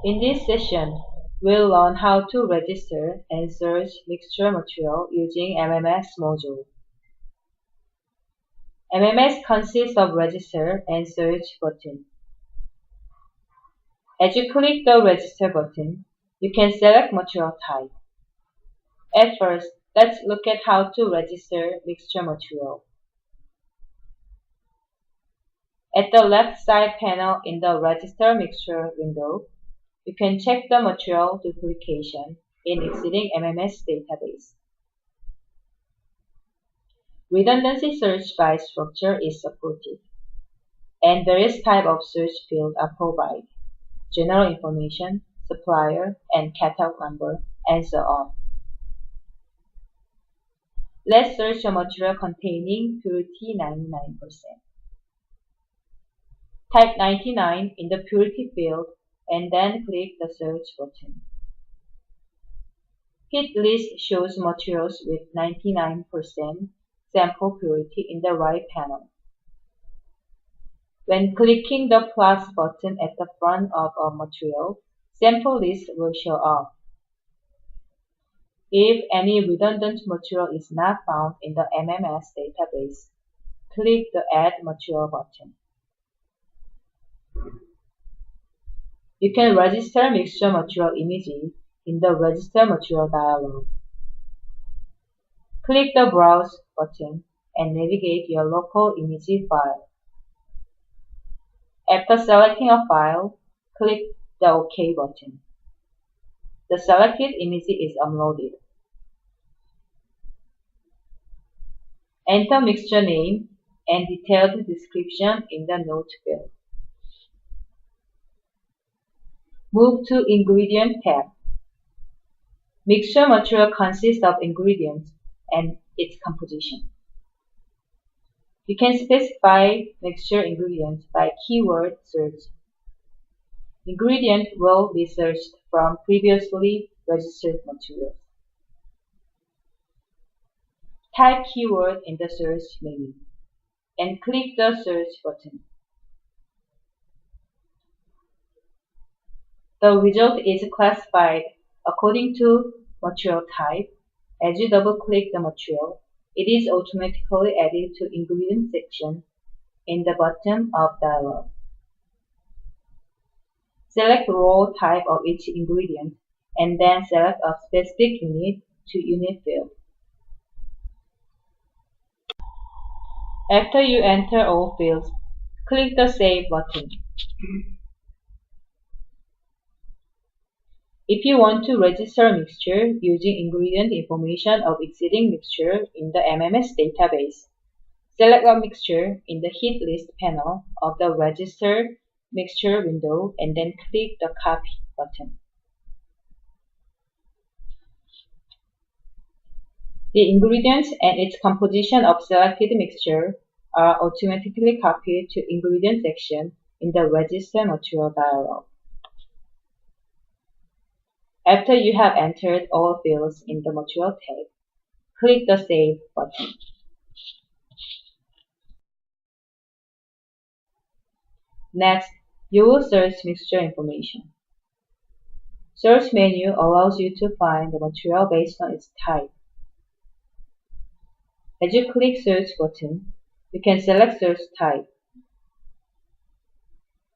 In this session, we'll learn how to register and search mixture material using MMS module. MMS consists of register and search button. As you click the register button, you can select material type. At first, let's look at how to register mixture material. At the left side panel in the Register Mixture window, you can check the material duplication in existing MMS database. Redundancy search by structure is supported, and various types of search fields are provided: general information, supplier, and catalog number, and so on. Let's search a material containing purity 99%. Type 99 in the purity field and then click the search button. Hit list shows materials with 99% sample purity in the right panel. When clicking the plus button at the front of a material, sample list will show up. If any redundant material is not found in the MMS database, click the Add Material button. You can register mixture material images in the Register Material dialog. Click the Browse button and navigate your local image file. After selecting a file, click the OK button. The selected image is uploaded. Enter mixture name and detailed description in the note field. Move to Ingredient tab. Mixture material consists of ingredients and its composition. You can specify mixture ingredients by keyword search. Ingredient will be searched from previously registered materials. Type keyword in the search menu and click the search button. The result is classified according to material type. As you double-click the material, it is automatically added to ingredient section in the bottom of dialog. Select row type of each ingredient and then select a specific unit to unit field. After you enter all fields, click the Save button. If you want to register a mixture using ingredient information of existing mixture in the MMS database, select a mixture in the Hit List panel of the Register Mixture window and then click the Copy button. The ingredients and its composition of selected mixture are automatically copied to Ingredient section in the Register Material dialog. After you have entered all fields in the Material tab, click the Save button. Next, you will search mixture information. Search menu allows you to find the material based on its type. As you click Search button, you can select search type.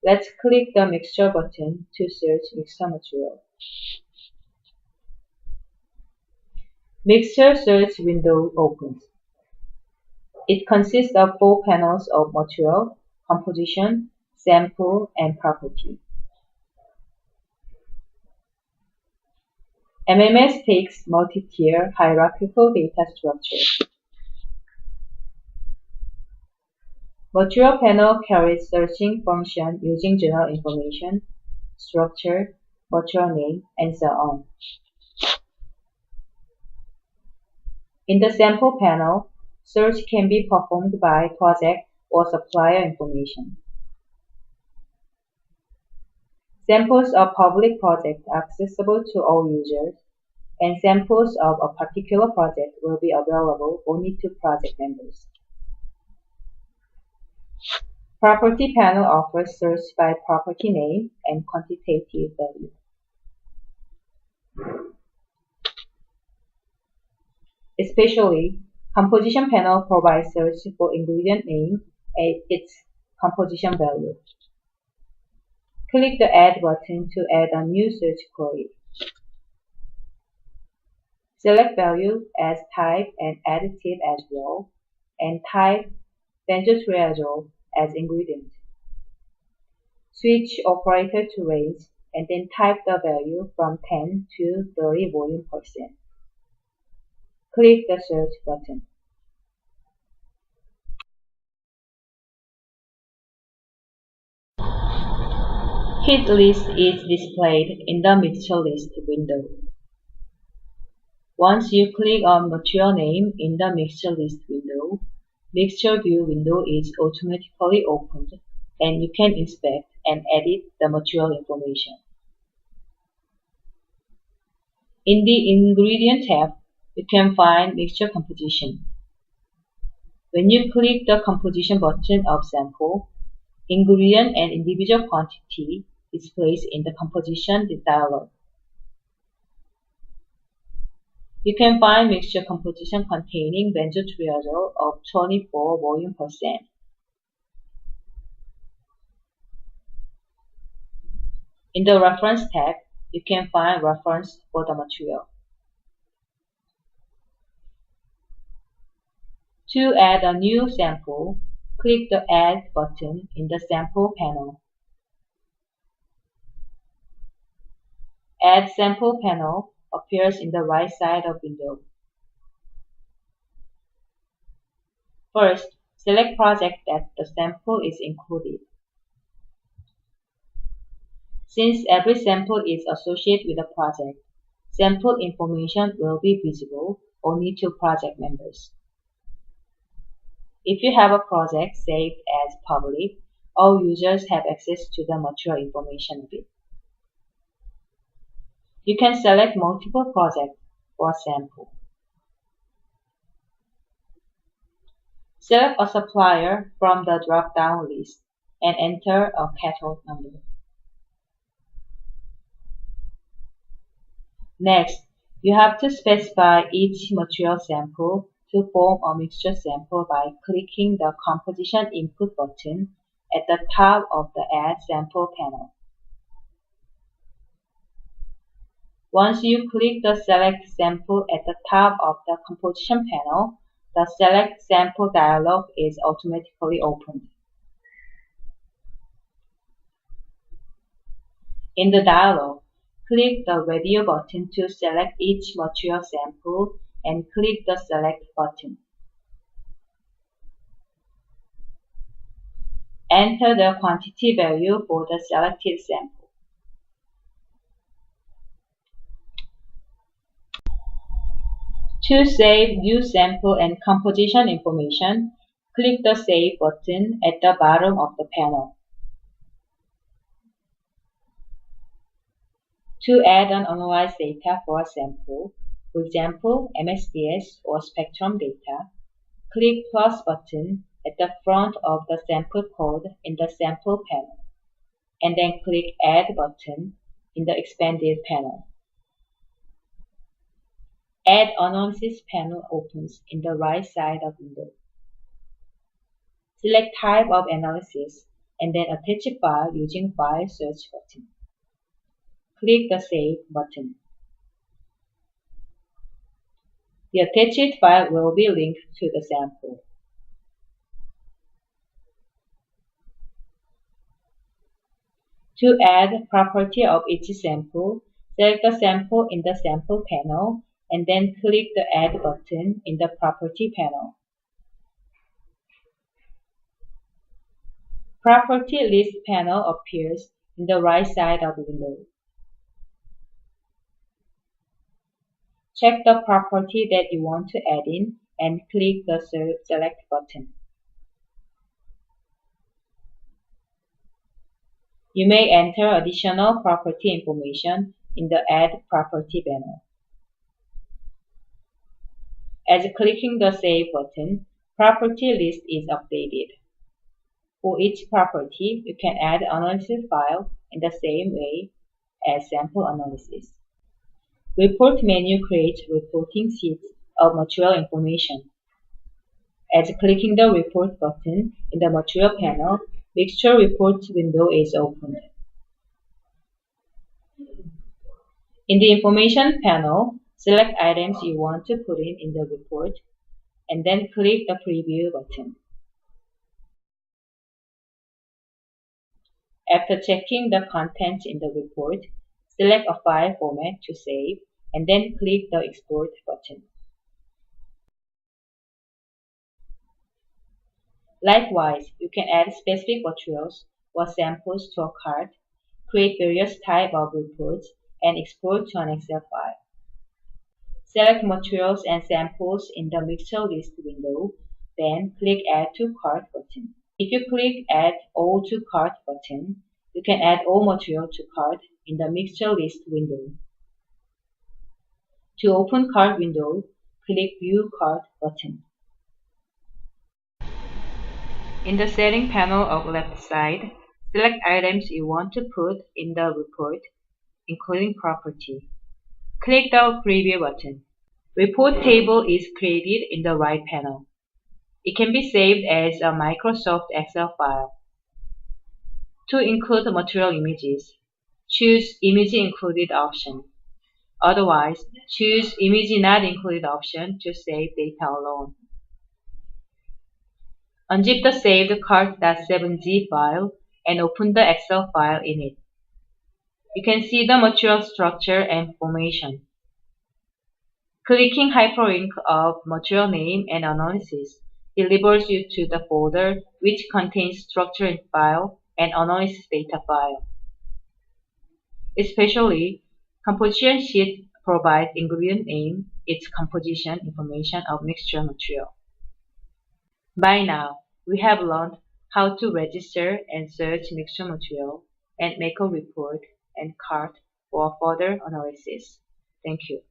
Let's click the Mixture button to search mixture material. Mixture search window opens. It consists of 4 panels of material, composition, sample, and property. MMS takes multi-tier hierarchical data structure. Material panel carries searching function using general information, structure, material name, and so on. In the sample panel, search can be performed by project or supplier information. Samples of public projects are accessible to all users, and samples of a particular project will be available only to project members. Property panel offers search by property name and quantitative value. Especially, composition panel provides search for ingredient name and its composition value. Click the Add button to add a new search query. Select value as type and additive as raw, and type benzotriazole as ingredient. Switch operator to range and then type the value from 10 to 30 volume %. Click the search button. Hit list is displayed in the mixture list window. Once you click on material name in the mixture list window, mixture view window is automatically opened and you can inspect and edit the material information. In the ingredient tab, you can find mixture composition. When you click the composition button of sample, ingredient and individual quantity displays in the composition dialog. You can find mixture composition containing benzotriazole of 24 volume %. In the reference tab, you can find reference for the material. To add a new sample, click the Add button in the Sample panel. Add Sample panel appears in the right side of window. First, select project that the sample is included. Since every sample is associated with a project, sample information will be visible only to project members. If you have a project saved as public, all users have access to the material information of it. You can select multiple projects for a sample. Select a supplier from the drop-down list and enter a catalog number. Next, you have to specify each material sample to form a mixture sample by clicking the Composition Input button at the top of the Add Sample panel. Once you click the Select Sample at the top of the Composition panel, the Select Sample dialog is automatically opened. In the dialog, click the Radio button to select each material sample and click the Select button. Enter the quantity value for the selected sample. To save new sample and composition information, click the Save button at the bottom of the panel. To add and analyze data for a sample, for example, MSDS or spectrum data, click plus button at the front of the sample code in the sample panel, and then click Add button in the expanded panel. Add Analysis panel opens in the right side of window. Select Type of Analysis and then attach a file using File Search button. Click the Save button. The attached file will be linked to the sample. To add property of each sample, select the sample in the Sample panel and then click the Add button in the Property panel. Property List panel appears in the right side of the window. Check the property that you want to add in and click the Select button. You may enter additional property information in the Add Property panel. As clicking the Save button, property list is updated. For each property, you can add analysis file in the same way as sample analysis. Report menu creates reporting sheets of material information. As clicking the Report button in the Material panel, Mixture Report window is opened. In the Information panel, select items you want to put in the report, and then click the Preview button. After checking the contents in the report, select a file format to save, and then click the Export button. Likewise, you can add specific materials or samples to a cart, create various types of reports, and export to an Excel file. Select materials and samples in the Mixture List window, then click Add to Cart button. If you click Add All to Cart button, you can add all material to cart in the Mixture List window. To open Cart window, click View Cart button. In the Setting panel of left side, select items you want to put in the report, including property. Click the Preview button. Report table is created in the right panel. It can be saved as a Microsoft Excel file. To include material images, choose Image Included option. Otherwise, choose Image Not Included option to save data alone. Unzip the saved cart.7g file and open the Excel file in it. You can see the material structure and formation. Clicking hyperlink of material name and analysis delivers you to the folder which contains structure in file and analysis data file. Especially, composition sheet provides ingredient name, its composition information of mixture material. By now, we have learned how to register and search mixture material and make a report and cart for further analysis. Thank you.